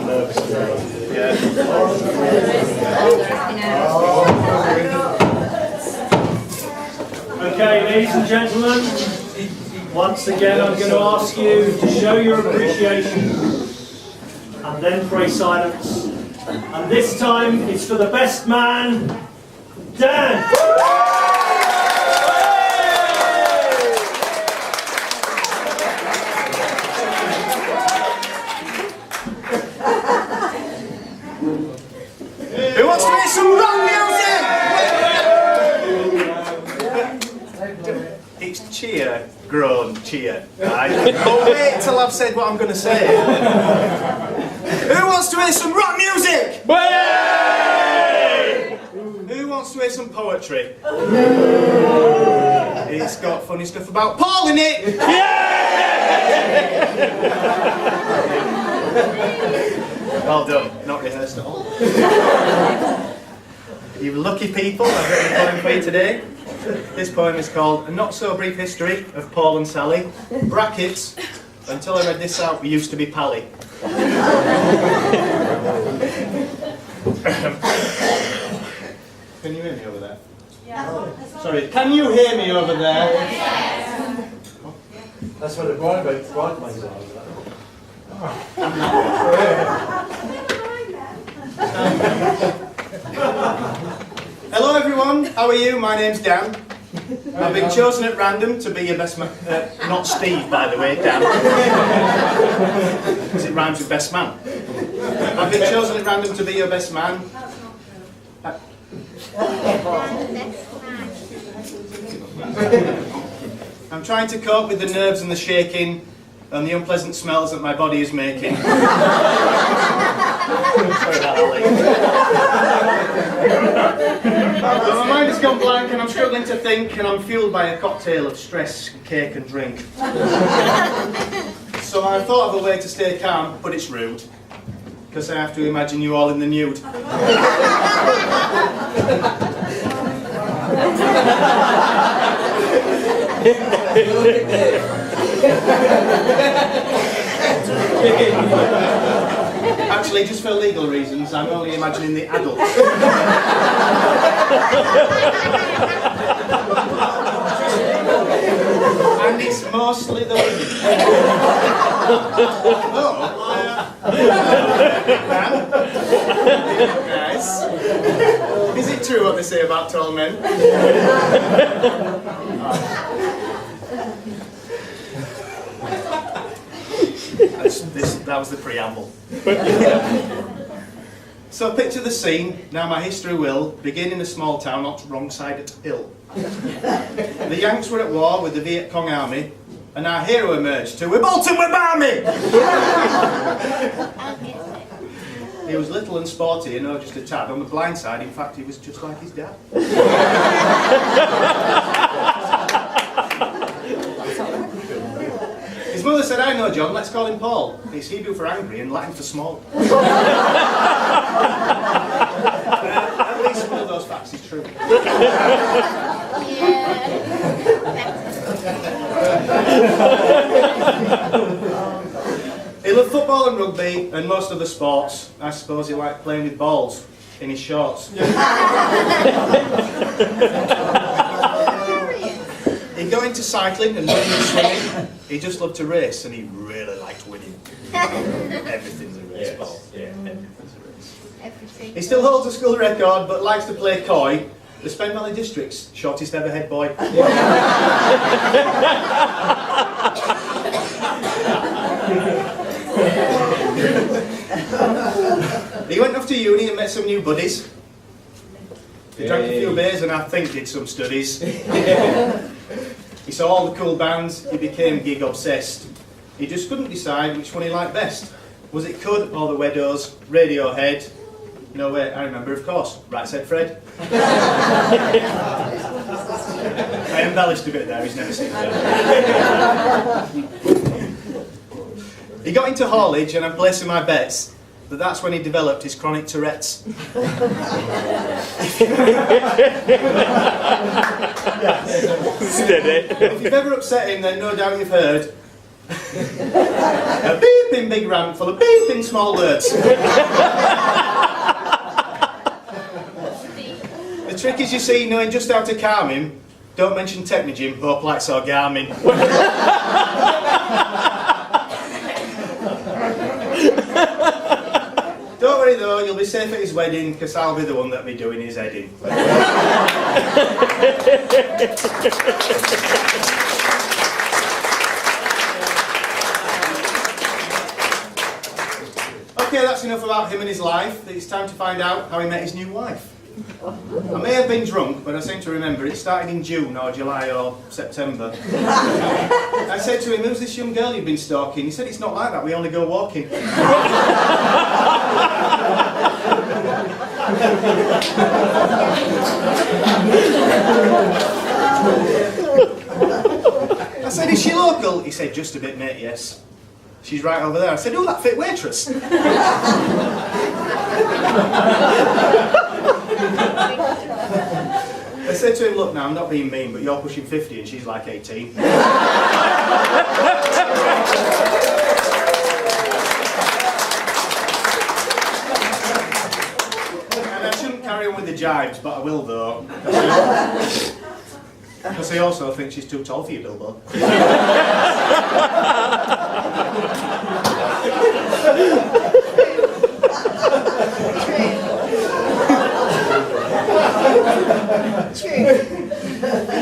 nervous today. Yeah. Okay, ladies and gentlemen, once again I'm going to ask you to show your appreciation and then pray silence. And this time it's for the best man, Dan! Who wants to hear some rock music? It's cheer, groan, cheer. Right? But wait till I've said what I'm going to say. Who wants to hear some rock music? Who wants to hear some poetry? It's got funny stuff about Paul in it. Well done, not rehearsed at all. You lucky people, I've written a poem for you today. This poem is called A Not So Brief History of Paul and Sallie. Brackets, until I read this out, we used to be pally. Can you hear me over there? Yeah. Sorry, can you hear me over there? Yes. That's what the bridesmaids are over there. Hello everyone, how are you? My name's Dan. I've been chosen at random to be your best man. Not Steve, by the way, Dan. Because it rhymes with best man. I've been chosen at random to be your best man. I'm trying to cope with the nerves and the shaking and the unpleasant smells that my body is making. Sorry about that, Lee. But my mind has gone blank and I'm struggling to think, and I'm fueled by a cocktail of stress, cake and drink. So I thought of a way to stay calm, but it's rude, because I have to imagine you all in the nude. Actually, just for legal reasons, I'm only imagining the adults. And it's mostly the women. Nice. Is it true what they say about tall men? That was the preamble. So picture the scene. Now my history will begin in a small town not wrong side at hill. The Yanks were at war with the Viet Cong army, and our hero emerged to "We're Bolton, we're balmy!" He was little and sporty, and just a tad. On the blind side, in fact, he was just like his dad. His mother said, "I know John, let's call him Paul. It's Hebrew for angry and Latin for small." At least one of those facts is true. He loved football and rugby and most other sports. I suppose he liked playing with balls in his shorts. He got into cycling and running and swimming. He just loved to race, and he really liked winning. Everything's a race, Paul. Yeah, everything's a race. Everything. He still holds a school record, but likes to play coy. The Spen Valley District's shortest ever head boy. He went off to uni and met some new buddies. He drank a few beers and I think did some studies. He saw all the cool bands, he became gig obsessed. He just couldn't decide which one he liked best. Was it Cud or the Weddos, Radiohead? No way, I remember, of course, Right Said Fred. I embellished a bit there, he's never seen that. He got into haulage and I'm placing my bets that that's when he developed his chronic Tourette's. Steady. If you've ever upset him, then no doubt you've heard A beeping big rant full of beeping small words. The trick is, you see, knowing just how to calm him. Don't mention Technogym, hope lights or Garmin. Don't worry though, you'll be safe at his wedding, because I'll be the one that'll be doing his heading. Okay, that's enough about him and his life. It's time to find out how he met his new wife. I may have been drunk, but I seem to remember it started in June or July or September. I said to him, "Who's this young girl you've been stalking?" He said, "It's not like that, we only go walking." I said, "Is she local?" He said, "Just a bit, mate, yes. She's right over there." I said, "Oh, that fit waitress." I said to him, "Look now, I'm not being mean, but you're pushing 50 and she's like 18. And I shouldn't carry on with the jibes, but I will though. Because I also think she's too tall for you, Bilbo."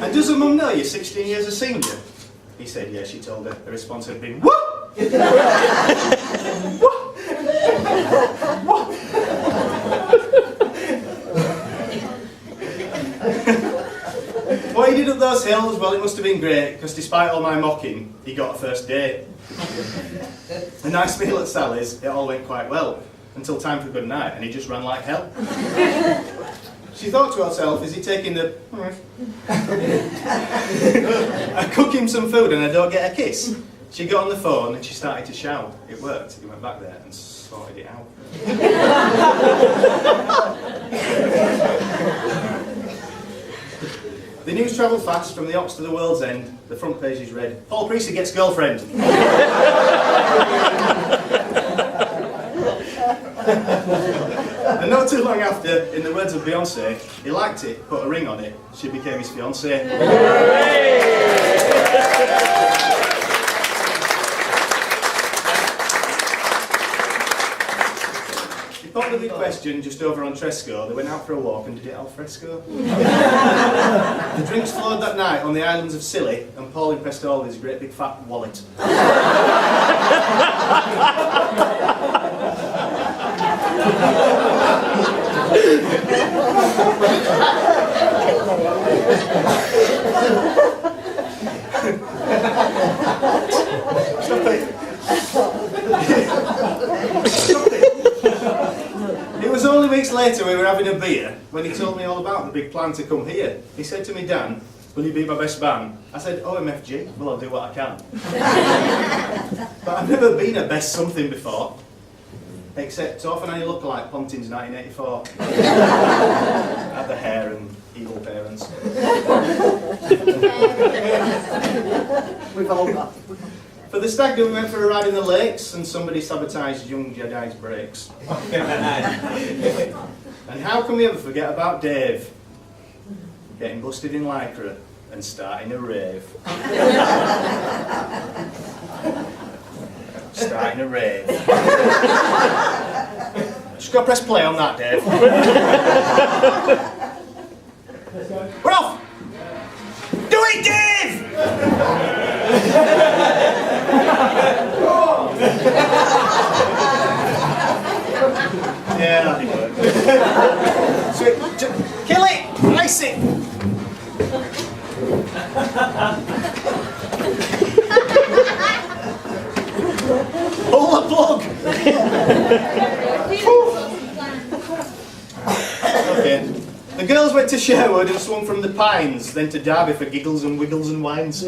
"And does her mum know you're 16 years a senior?" He said, "Yeah," she told her. The response had been, "What?" "What?" "What?" What he did up those hills, well, it must have been great, because despite all my mocking, he got a first date. A nice meal at Sally's, it all went quite well, until time for good night, and he just ran like hell. She thought to herself, "Is he taking the..." I cook him some food and I don't get a kiss. She got on the phone and she started to shout. It worked. He went back there and sorted it out. The news travelled fast from the Ox to the World's End. The front page is read, "Paul Priestley gets girlfriend." And not too long after, in the words of Beyonce, he liked it, put a ring on it, she became his fiancée. He popped the big question just over on Tresco. They went out for a walk and did it al fresco. The drinks flowed that night on the islands of Scilly, and Paul impressed all with his great big fat wallet. Stop it. It was only weeks later we were having a beer when he told me all about the big plan to come here. He said to me, "Dan, will you be my best man?" I said, "OMFG, well, I'll do what I can." But I've never been a best something before. Except often I look like Ponting's 1984. Had the hair and evil parents. We've all got. For the stag do, we went for a ride in the lakes, and somebody sabotaged young Jedi's brakes. And how can we ever forget about Dave? Getting busted in Lycra and starting a rave. Starting a rave. Just go press play on that, Dave. We're off! Do it, Dave! Yeah, that'd be good. Sweet. Kill it! Ice it! Pull the plug! Okay. The girls went to Sherwood and swung from the Pines, then to Derby for giggles and wiggles and wines.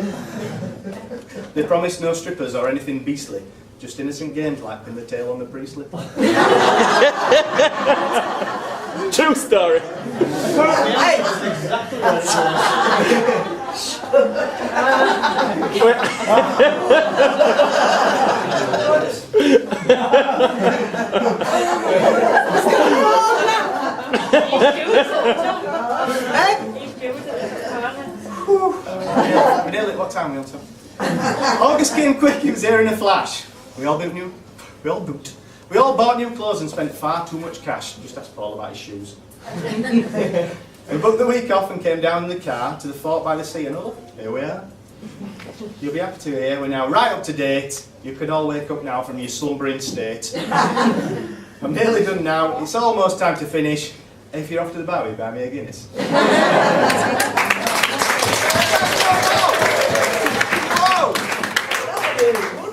They promised no strippers or anything beastly, just innocent games like pin the tail on the Priestley. True story. Apparently, that's exactly what it was. We nearly, what time are we on to? August came quick, he was there in a flash. We all bought new clothes and spent far too much cash. Just ask Paul about his shoes. We booked the week off and came down in the car to the fort by the sea, and oh, here we are. You'll be happy to hear we're now right up to date. You can all wake up now from your slumbering state. I'm nearly done now. It's almost time to finish. If you're off to the bar, will you buy me a Guinness?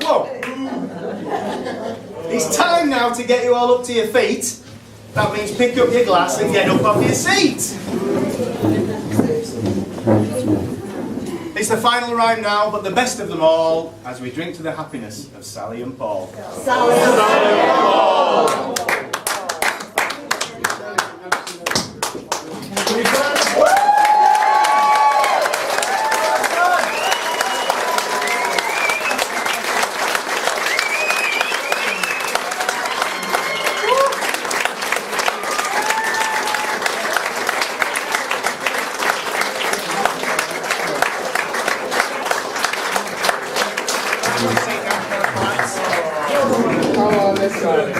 Whoa! It's time now to get you all up to your feet. That means pick up your glass and get up off your seat. It's the final rhyme now, but the best of them all, as we drink to the happiness of Sally and Paul. Sally and Paul. Come on, let's go.